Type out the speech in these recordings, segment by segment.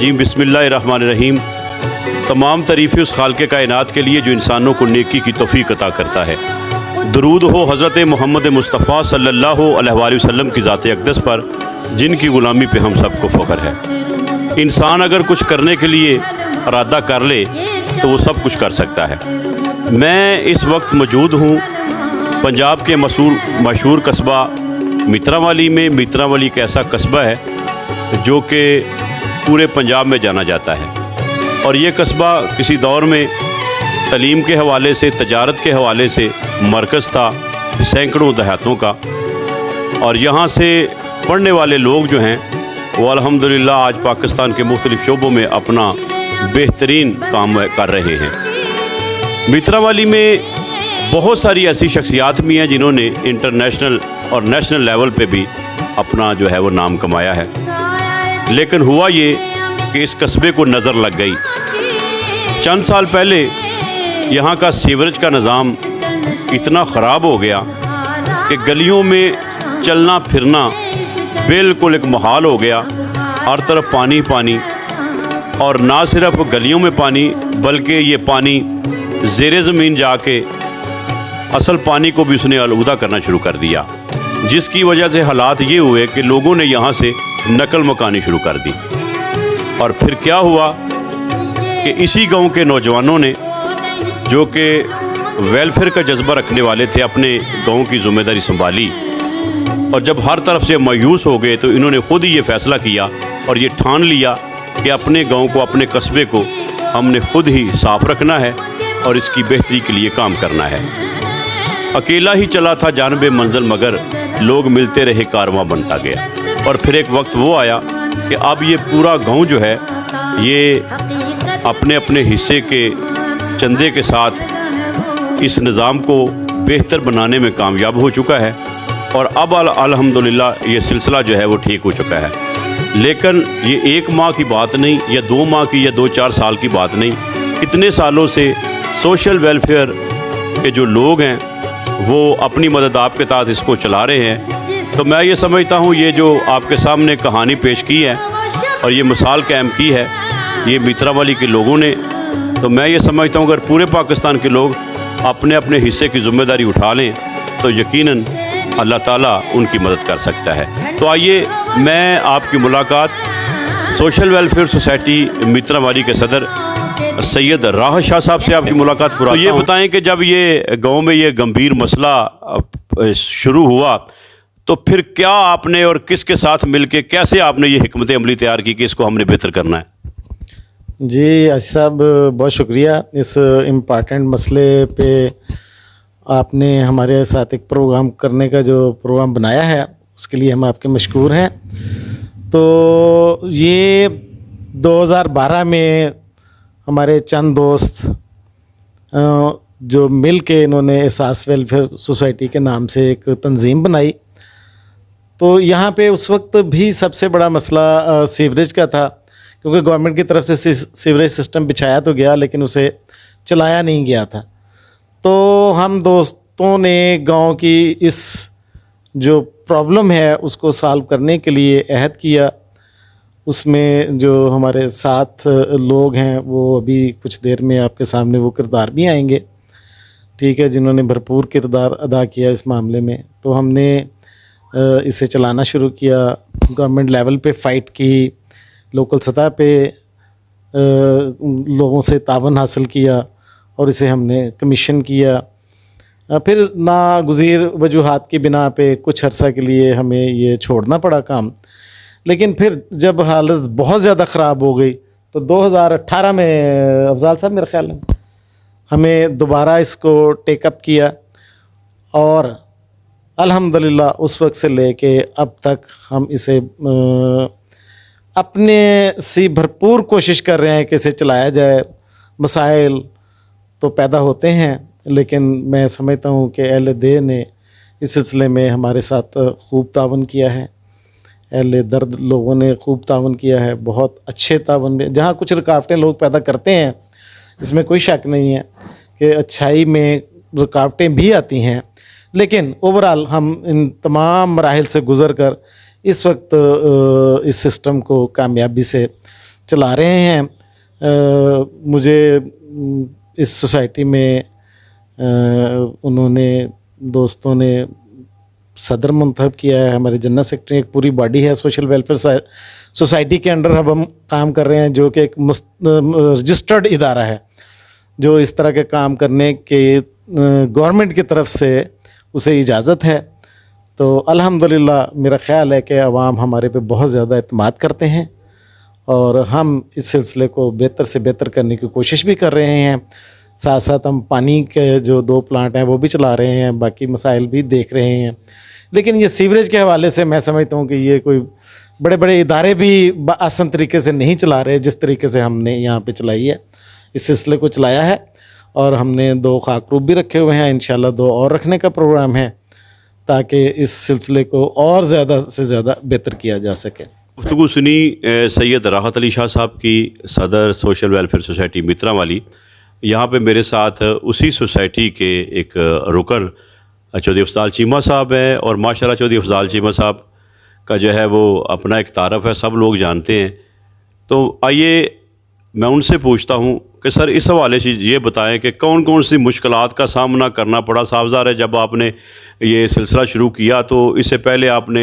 रजीम बिस्मिल्लाहिर्रहमानिर्रहीम। तमाम तारीफ़ें उस खालिक़े कायनात के लिए जो इंसानों को नेकी की तौफ़ीक़ अता करता है। दरूद हो हज़रत मोहम्मद मुस्तफ़ा सल्लल्लाहु अलैहि वसल्लम की ज़ात अक़दस पर, जिनकी ग़ुलामी पे हम सबको फ़ख्र है। इंसान अगर कुछ करने के लिए इरादा कर ले तो वो सब कुछ कर सकता है। मैं इस वक्त मौजूद हूँ पंजाब के मशहूर कस्बा मित्रावाली में। मित्रावाली एक ऐसा कस्बा है जो कि पूरे पंजाब में जाना जाता है, और ये कस्बा किसी दौर में तलीम के हवाले से, तजारत के हवाले से मरकज़ था सैकड़ों देहातों का। और यहाँ से पढ़ने वाले लोग जो हैं वो अल्हम्दुलिल्लाह आज पाकिस्तान के मुख्तलिफ़ शोबों में अपना बेहतरीन काम कर रहे हैं। मित्रावाली में बहुत सारी ऐसी शख्सियात भी हैं जिन्होंने इंटरनेशनल और नेशनल लेवल पे भी अपना जो है वो नाम कमाया है। लेकिन हुआ ये कि इस कस्बे को नज़र लग गई। चंद साल पहले यहाँ का सीवरेज का निज़ाम इतना ख़राब हो गया कि गलियों में चलना फिरना बिल्कुल एक मुहाल हो गया। हर तरफ पानी पानी, और ना सिर्फ गलियों में पानी बल्कि ये पानी ज़ेरे ज़मीन जाके असल पानी को भी उसने आलूदा करना शुरू कर दिया, जिसकी वजह से हालात ये हुए कि लोगों ने यहाँ से नकल मकानी शुरू कर दी। और फिर क्या हुआ कि इसी गांव के नौजवानों ने, जो कि वेलफेयर का जज्बा रखने वाले थे, अपने गांव की ज़िम्मेदारी संभाली। और जब हर तरफ से मायूस हो गए तो इन्होंने ख़ुद ही ये फ़ैसला किया और ये ठान लिया कि अपने गांव को, अपने कस्बे को हमने ख़ुद ही साफ़ रखना है और इसकी बेहतरी के लिए काम करना है। अकेला ही चला था जानबे मंजिल, मगर लोग मिलते रहे, कारवां बनता गया। और फिर एक वक्त वो आया कि अब ये पूरा गांव जो है ये अपने अपने हिस्से के चंदे के साथ इस निज़ाम को बेहतर बनाने में कामयाब हो चुका है। और अब अल्हम्दुलिल्लाह ये सिलसिला जो है वो ठीक हो चुका है। लेकिन ये एक माह की बात नहीं, या 2 माह की, या 2-4 साल की बात नहीं, कितने सालों से सोशल वेलफेयर के जो लोग हैं वो अपनी मदद आपके तहत इसको चला रहे हैं। तो मैं ये समझता हूँ ये जो आपके सामने कहानी पेश की है और ये मिसाल कायम की है ये मित्रावाली के लोगों ने, तो मैं ये समझता हूँ अगर पूरे पाकिस्तान के लोग अपने अपने हिस्से की ज़िम्मेदारी उठा लें तो यकीनन अल्लाह ताला उनकी मदद कर सकता है। तो आइए मैं आपकी मुलाकात सोशल वेलफेयर सोसाइटी मित्रावाली के सदर सैयद राहत शाह साहब से आपकी मुलाकात कराता हूं। तो ये बताएं कि जब ये गांव में ये गंभीर मसला शुरू हुआ तो फिर क्या आपने और किसके साथ मिलके कैसे आपने ये हिकमत अमली तैयार की कि इसको हमने बेहतर करना है? जी आसिफ साहब, बहुत शुक्रिया। इस इम्पॉर्टेंट मसले पे आपने हमारे साथ एक प्रोग्राम करने का जो प्रोग्राम बनाया है उसके लिए हम आपके मशकूर हैं। तो ये 2012 में हमारे चंद दोस्त जो मिल के इन्होंने एहसास वेलफेयर सोसाइटी के नाम से एक तंजीम बनाई। तो यहाँ पे उस वक्त भी सबसे बड़ा मसला सीवरेज का था, क्योंकि गवर्नमेंट की तरफ से सीवरेज सिस्टम बिछाया तो गया लेकिन उसे चलाया नहीं गया था। तो हम दोस्तों ने गांव की इस जो प्रॉब्लम है उसको सॉल्व करने के लिए अहद किया। उसमें जो हमारे साथ लोग हैं वो अभी कुछ देर में आपके सामने वो किरदार भी आएंगे, ठीक है, जिन्होंने भरपूर किरदार अदा किया इस मामले में। तो हमने इसे चलाना शुरू किया, गवर्नमेंट लेवल पे फ़ाइट की, लोकल सतह पे लोगों से तावन हासिल किया और इसे हमने कमीशन किया। फिर नागुज़ीर वजूहात की बिना पे कुछ अर्सा के लिए हमें ये छोड़ना पड़ा काम। लेकिन फिर जब हालत बहुत ज़्यादा ख़राब हो गई तो 2018 में अफजाल साहब मेरे ख़्याल में हमें दोबारा इसको टेकअप किया, और अल्हम्दुलिल्लाह उस वक्त से लेके अब तक हम इसे अपने से भरपूर कोशिश कर रहे हैं कि इसे चलाया जाए। मसाइल तो पैदा होते हैं, लेकिन मैं समझता हूँ कि अहले दे ने इस सिलसिले में हमारे साथ खूब तावन किया है। अहले दर्द लोगों ने खूब तावन किया है, बहुत अच्छे तावन में। जहाँ कुछ रुकावटें लोग पैदा करते हैं, इसमें कोई शक नहीं है कि अच्छाई में रुकावटें भी आती हैं, लेकिन ओवरऑल हम इन तमाम मराहिल से गुज़र कर इस वक्त इस सिस्टम को कामयाबी से चला रहे हैं। मुझे इस सोसाइटी में उन्होंने दोस्तों ने सदर मुंतखब किया है। हमारे जनरल सेक्रेटरी एक पूरी बॉडी है सोशल वेलफेयर सोसाइटी के अंडर अब हम काम कर रहे हैं, जो कि एक रजिस्टर्ड इदारा है जो इस तरह के काम करने के गवर्नमेंट की तरफ से उसे इजाज़त है। तो अल्हम्दुलिल्लाह मेरा ख़्याल है कि अवाम हमारे पे बहुत ज़्यादा एतमाद करते हैं और हम इस सिलसिले को बेहतर से बेहतर करने की कोशिश भी कर रहे हैं। साथ साथ हम पानी के जो 2 प्लांट हैं वो भी चला रहे हैं, बाकी मसाइल भी देख रहे हैं। लेकिन ये सीवरेज के हवाले से मैं समझता हूँ कि ये कोई बड़े बड़े इदारे भी आसान तरीके से नहीं चला रहे जिस तरीके से हमने यहाँ पे चलाई है, इस सिलसिले को चलाया है। और हमने 2 खाकरूब भी रखे हुए हैं, इंशाल्लाह 2 और रखने का प्रोग्राम है ताकि इस सिलसिले को और ज़्यादा से ज़्यादा बेहतर किया जा सके। गुफ्तगू सुनी सैयद राहत अली शाह साहब की, सदर सोशल वेलफेयर सोसाइटी मित्रावाली। यहाँ पे मेरे साथ उसी सोसाइटी के एक रुकन चौधरी अफजाल चीमा साहब हैं और माशाल्लाह चौधरी अफजाल चीमा साहब का जो है वो अपना एक तारफ़ है, सब लोग जानते हैं। तो आइए मैं उनसे पूछता हूँ कि सर इस हवाले से ये बताएं कि कौन कौन सी मुश्किलात का सामना करना पड़ा। सावजार है जब आपने ये सिलसिला शुरू किया तो इससे पहले आपने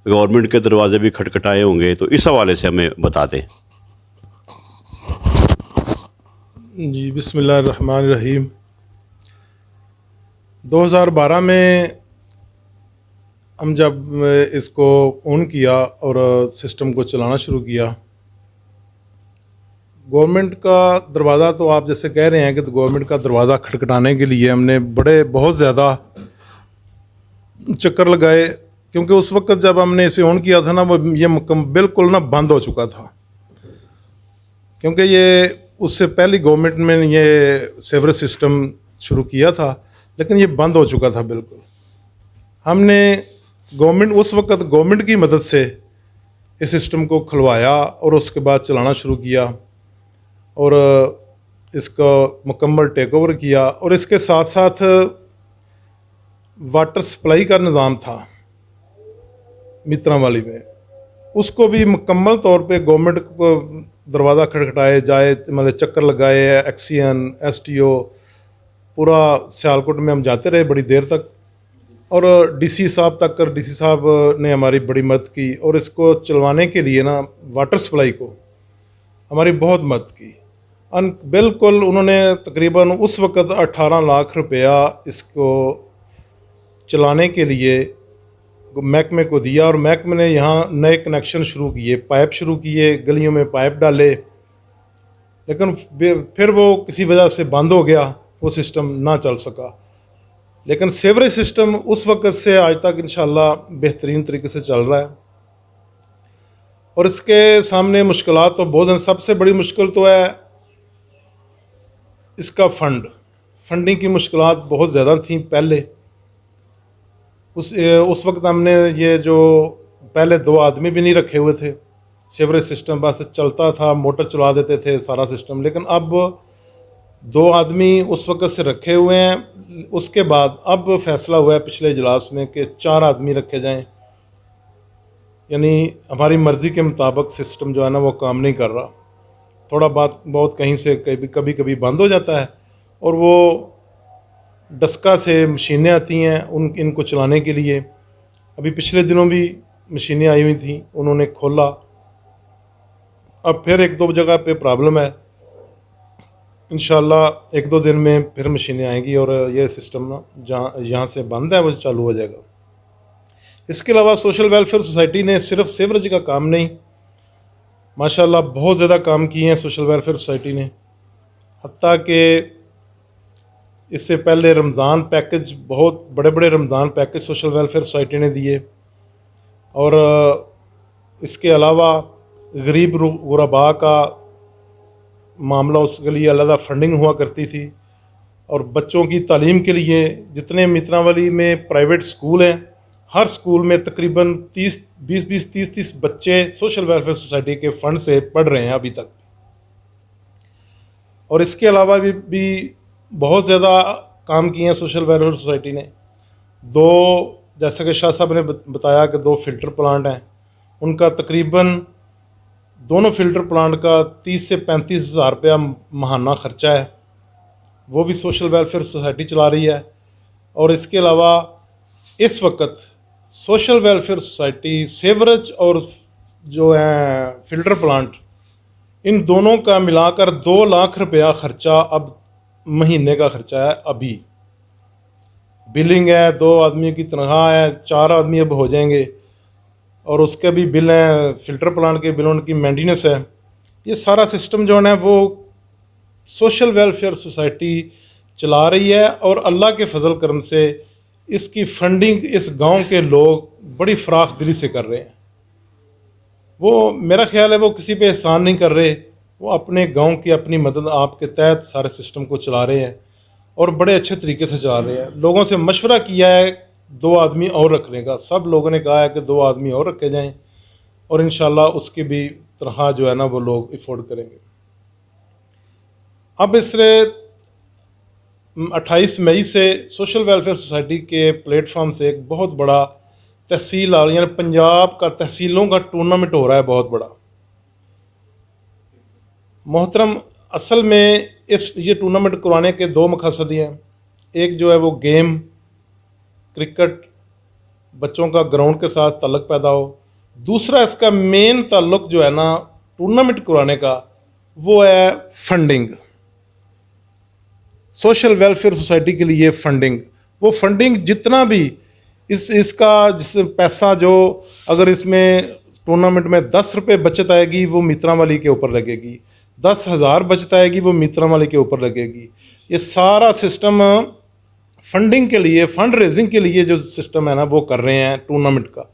गवर्नमेंट के दरवाजे भी खटखटाए होंगे, तो इस हवाले से हमें बता दें। जी बिस्मिल्लाहिर्रहमानिर्रहीम। 2012 में हम जब इसको ऑन किया और सिस्टम को चलाना शुरू किया, गवर्नमेंट का दरवाज़ा, तो आप जैसे कह रहे हैं कि गवर्नमेंट का दरवाज़ा खटखटाने के लिए हमने बहुत ज़्यादा चक्कर लगाए, क्योंकि उस वक्त जब हमने इसे ऑन किया था ना, वो ये बिल्कुल ना बंद हो चुका था। क्योंकि ये उससे पहली गवर्नमेंट में ये सेवरेज सिस्टम शुरू किया था, लेकिन ये बंद हो चुका था बिल्कुल। हमने उस वक्त गवर्नमेंट की मदद से इस सिस्टम को खुलवाया और उसके बाद चलाना शुरू किया और इसका मुकम्मल टेक ओवर किया। और इसके साथ साथ वाटर सप्लाई का निज़ाम था मित्रावाली में, उसको भी मुकम्मल तौर पे गवर्नमेंट को दरवाज़ा खटखटाए जाए, मतलब चक्कर लगाए, एक्सीएन एसटीओ पूरा सियालकोट में हम जाते रहे बड़ी देर तक, और डीसी साहब तक, डीसी साहब ने हमारी बड़ी मदद की और इसको चलवाने के लिए ना वाटर सप्लाई को हमारी बहुत मदद की। बिल्कुल उन्होंने तकरीबन उस वक़्त 18 लाख रुपया इसको चलाने के लिए महकमे को दिया और महकमे ने यहाँ नए कनेक्शन शुरू किए, पाइप शुरू किए, गलियों में पाइप डाले, लेकिन फिर वो किसी वजह से बंद हो गया, वो सिस्टम ना चल सका। लेकिन सेवरेज सिस्टम उस वक़्त से आज तक इंशाल्लाह बेहतरीन तरीके से चल रहा है। और इसके सामने मुश्किलात तो बहुत हैं। सबसे बड़ी मुश्किल तो है इसका फंडिंग की मुश्किलात बहुत ज़्यादा थी पहले। उस वक्त हमने ये जो पहले 2 आदमी भी नहीं रखे हुए थे, सेवरेज सिस्टम बस चलता था, मोटर चला देते थे सारा सिस्टम। लेकिन अब 2 आदमी उस वक्त से रखे हुए हैं। उसके बाद अब फैसला हुआ है पिछले इजलास में कि 4 आदमी रखे जाएं, यानी हमारी मर्ज़ी के मुताबिक सिस्टम जो है ना वो काम नहीं कर रहा। थोड़ा बहुत कहीं से कभी बंद हो जाता है और वो डस्का से मशीनें आती हैं इनको चलाने के लिए। अभी पिछले दिनों भी मशीनें आई हुई थी, उन्होंने खोला, अब फिर 1-2 जगह पे प्रॉब्लम है। इंशाल्लाह 1-2 दिन में फिर मशीनें आएंगी और ये सिस्टम ना यहाँ से बंद है वो चालू हो जाएगा। इसके अलावा सोशल वेलफेयर सोसाइटी ने सिर्फ सेवरेज का काम नहीं, माशाल्लाह बहुत ज़्यादा काम किए हैं सोशल वेलफेयर सोसाइटी ने। हत्ता कि इससे पहले रमज़ान पैकेज, बहुत बड़े बड़े Ramzan package social welfare society ने दिए। और इसके अलावा गरीब गुरबा का मामला, उसके लिए अलग फंडिंग हुआ करती थी। और बच्चों की तालीम के लिए जितने मित्रावाली में प्राइवेट स्कूल हैं, हर स्कूल में तकरीबन 20-30 बच्चे सोशल वेलफेयर सोसाइटी के फंड से पढ़ रहे हैं अभी तक। और इसके अलावा भी बहुत ज़्यादा काम किए हैं सोशल वेलफेयर सोसाइटी ने। 2, जैसा कि शाह साहब ने बताया कि 2 फिल्टर प्लांट हैं, उनका तकरीबन दोनों फ़िल्टर प्लांट का 30 से 35 हज़ार रुपया माहाना ख़र्चा है, वो भी सोशल वेलफेयर सोसाइटी चला रही है। और इसके अलावा इस वक्त सोशल वेलफेयर सोसाइटी, सेवरेज और जो है फ़िल्टर प्लांट, इन दोनों का मिलाकर 2 लाख रुपया ख़र्चा अब महीने का ख़र्चा है। अभी बिलिंग है, 2 आदमी की तनख्वाह है, 4 आदमी अब हो जाएंगे, और उसके भी बिल हैं, फ़िल्टर प्लांट के बिल, उनकी मेंटेनेंस है। ये सारा सिस्टम जो है वो सोशल वेलफेयर सोसाइटी चला रही है, और अल्लाह के फजल करम से इसकी फंडिंग इस गांव के लोग बड़ी फराख दिली से कर रहे हैं। वो मेरा ख्याल है वो किसी पे एहसान नहीं कर रहे, वो अपने गांव की अपनी मदद आपके तहत सारे सिस्टम को चला रहे हैं, और बड़े अच्छे तरीके से चला रहे हैं। लोगों से मशवरा किया है 2 आदमी और रखने का, सब लोगों ने कहा है कि 2 आदमी और रखे जाएं, और इंशाल्लाह उसकी भी तनख्वाह जो है ना वो लोग अफोर्ड करेंगे। अब इसलिए 28 मई से सोशल वेलफेयर सोसाइटी के प्लेटफॉर्म से एक बहुत बड़ा तहसील यानी पंजाब का तहसीलों का टूर्नामेंट हो रहा है, बहुत बड़ा। मोहतरम, असल में ये टूर्नामेंट करवाने के 2 मकसद हैं। एक जो है वो गेम, क्रिकेट, बच्चों का ग्राउंड के साथ ताल्लुक़ पैदा हो। दूसरा इसका मेन ताल्लुक़ जो है ना टूर्नामेंट करवाने का, वो है फंडिंग, सोशल वेलफेयर सोसाइटी के लिए फंडिंग। वो फंडिंग जितना भी इसका पैसा जो, अगर इसमें टूर्नामेंट में 10 रुपये बचत आएगी वो मित्रा वाली के ऊपर लगेगी, 10,000 बचत आएगी वो मित्रा वाली के ऊपर लगेगी। ये सारा सिस्टम फंडिंग के लिए, फंड रेजिंग के लिए जो सिस्टम है ना वो कर रहे हैं टूर्नामेंट का।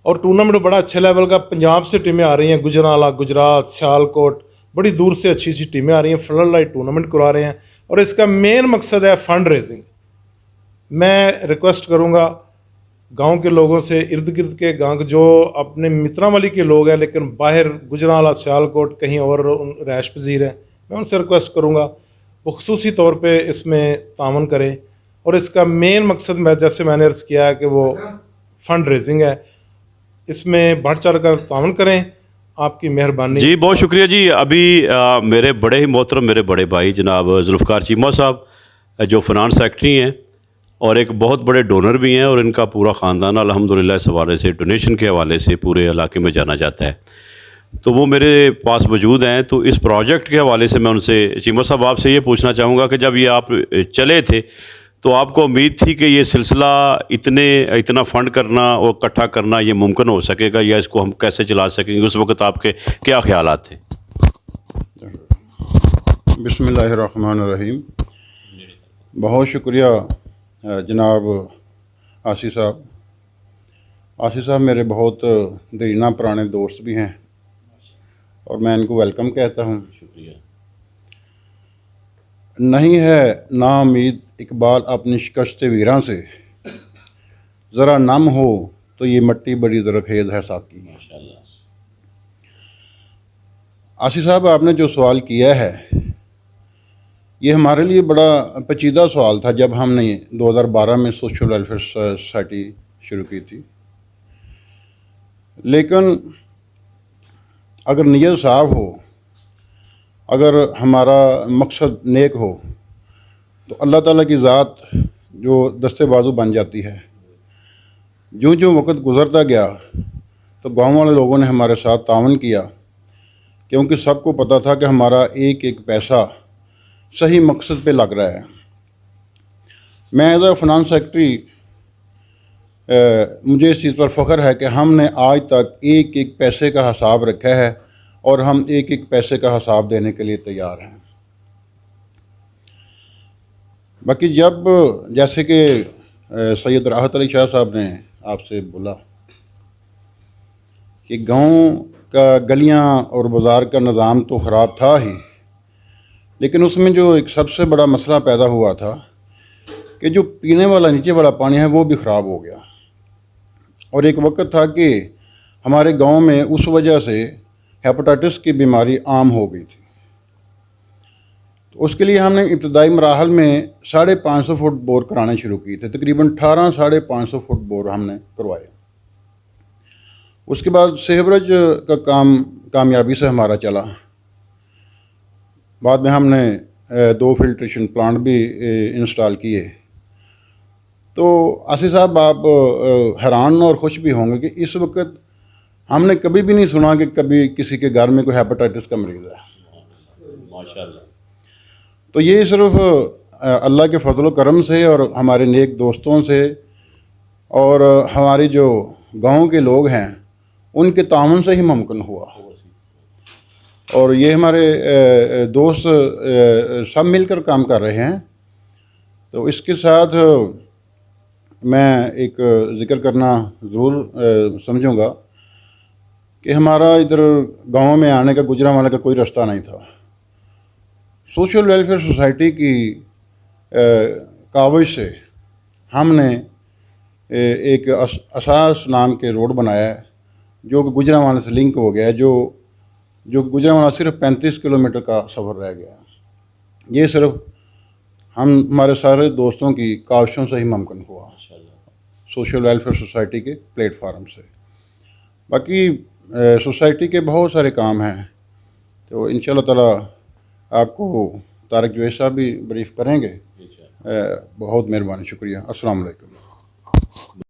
और टूर्नामेंट बड़ा अच्छे लेवल का, पंजाब से टीमें आ रही हैं, गुजराला, गुजरात, सियालकोट, बड़ी दूर से अच्छी अच्छी टीमें आ रही हैं, फ्लड लाइट टूर्नामेंट करवा रहे हैं, और इसका मेन मकसद है फंड रेजिंग। मैं रिक्वेस्ट करूँगा गांव के लोगों से, इर्द गिर्द के गांव जो अपने मित्रावली के लोग हैं लेकिन बाहर गुजराला, सियालकोट, कहीं और रैश पजीर हैं, मैं उनसे रिक्वेस्ट करूँगा वो खसूसी तौर पे इसमें तावन करें। और इसका मेन मकसद जैसे मैंने अर्ज़ किया है कि वो फंड रेजिंग है, इसमें बढ़ चढ़ कर तावन करें। आपकी मेहरबानी जी, बहुत शुक्रिया जी। अभी मेरे बड़े ही मोहतरम, मेरे बड़े भाई जनाब जुल्फ़कार चीमा साहब जो फ़िनांस सेक्रेटरी हैं और एक बहुत बड़े डोनर भी हैं, और इनका पूरा ख़ानदान अल्हम्दुलिल्लाह इस हवाले से, डोनेशन के हवाले से पूरे इलाके में जाना जाता है, तो वो मेरे पास मौजूद हैं। तो इस प्रोजेक्ट के हवाले से मैं उनसे, चीमा साहब आपसे ये पूछना चाहूँगा कि जब ये आप चले थे तो आपको उम्मीद थी कि ये सिलसिला इतना फ़ंड करना और इकट्ठा करना ये मुमकिन हो सकेगा, या इसको हम कैसे चला सकेंगे? उस वक़्त आपके क्या ख़यालात थे? बिस्मिल्लाहिर्रहमानिर्रहीम। बहुत शुक्रिया जनाब आसिफ साहब। आसिफ साहब मेरे बहुत दरीना पुराने दोस्त भी हैं, और मैं इनको वेलकम कहता हूँ। शुक्रिया। नहीं है ना उम्मीद इकबाल अपनी शिकस्त वीरां से, ज़रा नम हो तो ये मट्टी बड़ी ज़रखेज़ है साकी। माशाअल्लाह। आसिफ साहब, आपने जो सवाल किया है ये हमारे लिए बड़ा पेचीदा सवाल था जब हमने 2012 में सोशल वेलफेयर सोसाइटी शुरू की थी। लेकिन अगर नीयत साफ हो, अगर हमारा मकसद नेक हो, तो अल्लाह ताला की ज़ात जो दस्ते बाजू बन जाती है। जो जो वक्त गुज़रता गया तो गांव वाले लोगों ने हमारे साथ तावन किया, क्योंकि सबको पता था कि हमारा एक एक पैसा सही मकसद पे लग रहा है। मैं एज ए फाइनेंस सेक्रेटरी, मुझे इस चीज़ पर फ़ख्र है कि हमने आज तक एक एक पैसे का हिसाब रखा है, और हम एक एक पैसे का हिसाब देने के लिए तैयार हैं। बाकी जब जैसे कि सैयद राहत अली शाह साहब ने आपसे बोला कि गांव का गलियां और बाज़ार का निज़ाम तो ख़राब था ही, लेकिन उसमें जो एक सबसे बड़ा मसला पैदा हुआ था कि जो पीने वाला नीचे वाला पानी है वो भी ख़राब हो गया। और एक वक्त था कि हमारे गांव में उस वजह से हेपेटाइटिस की बीमारी आम हो गई थी। तो उसके लिए हमने इब्तदाई मराहल में 550 फुट बोर कराने शुरू किए थे। तकरीबन 18 550 फुट बोर हमने करवाए। उसके बाद सेवरेज का काम कामयाबी से हमारा चला। बाद में हमने 2 फिल्ट्रेशन प्लांट भी इंस्टॉल किए। तो आसिफ साहब, आप हैरान और खुश भी होंगे कि इस वक्त हमने कभी भी नहीं सुना कि कभी किसी के घर में कोई हेपेटाइटिस का मरीज़ है। माशाल्लाह। तो ये सिर्फ अल्लाह के फजल करम से और हमारे नेक दोस्तों से और हमारी जो गांव के लोग हैं उनके ताउन से ही मुमकिन हुआ। और ये हमारे दोस्त सब मिलकर काम कर रहे हैं। तो इसके साथ मैं एक ज़िक्र करना ज़रूर समझूंगा कि हमारा इधर गांव में आने का, गुजरांवाला का कोई रास्ता नहीं था। सोशल वेलफेयर सोसाइटी की काविश से हमने एक असास नाम के रोड बनाया है जो कि गुजरांवाला से लिंक हो गया है, जो गुजरांवाला सिर्फ 35 किलोमीटर का सफ़र रह गया। ये सिर्फ हमारे सारे दोस्तों की काविशों से ही मुमकिन हुआ, सोशल वेलफेयर सोसाइटी के प्लेटफार्म से। बाकी सोसाइटी के बहुत सारे काम हैं, तो इंशाल्लाह ताला आपको तारिक जवेद साहब भी ब्रीफ करेंगे। बहुत मेहरबानी, शुक्रिया। अस्सलाम वालेकुम।